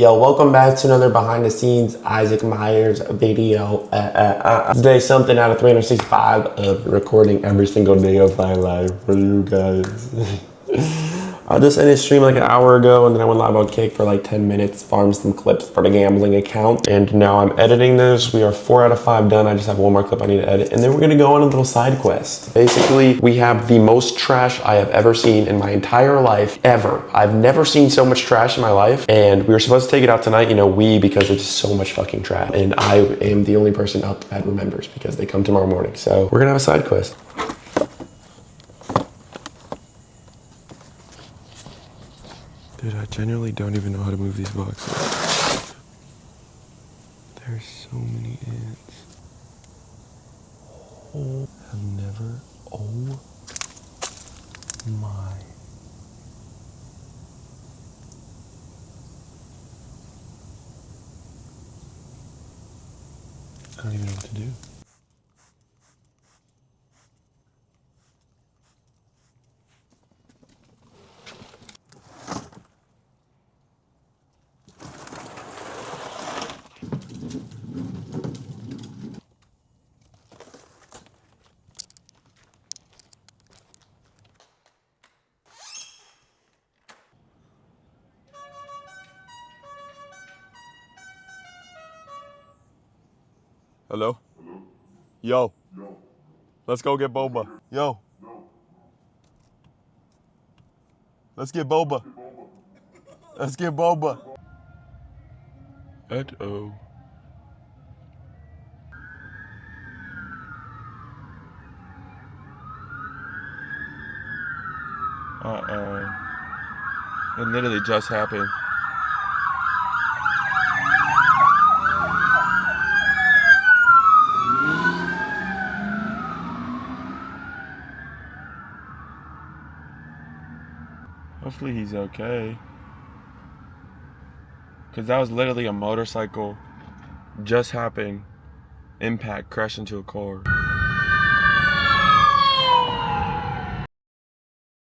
Yo, welcome back to another behind the scenes Isaac Myers video. Today, something out of 365 of recording every single day of my life for you guys. I just ended stream like an hour ago, and then I went live on Kick for like 10 minutes, farmed some clips for the gambling account, and now I'm editing this. We are 4 out of 5 done. I just have one more clip I need to edit, and then we're gonna go on a little side quest. Basically, we have the most trash I have ever seen in my entire life, ever. I've never seen so much trash in my life, and we were supposed to take it out tonight, because there's just so much fucking trash, and I am the only person up that remembers because they come tomorrow morning. So we're gonna have a side quest. Dude, I genuinely don't even know how to move these boxes. There's so many ants. Oh, I've never, oh my. I don't even know what to do. Hello? Hello? Yo. Yo. Let's go get boba. Yo. No. Let's get boba. Let's get boba. Uh-oh. Uh-oh. It literally just happened. Hopefully he's okay. Because that was literally a motorcycle just happened. Impact, crash into a car.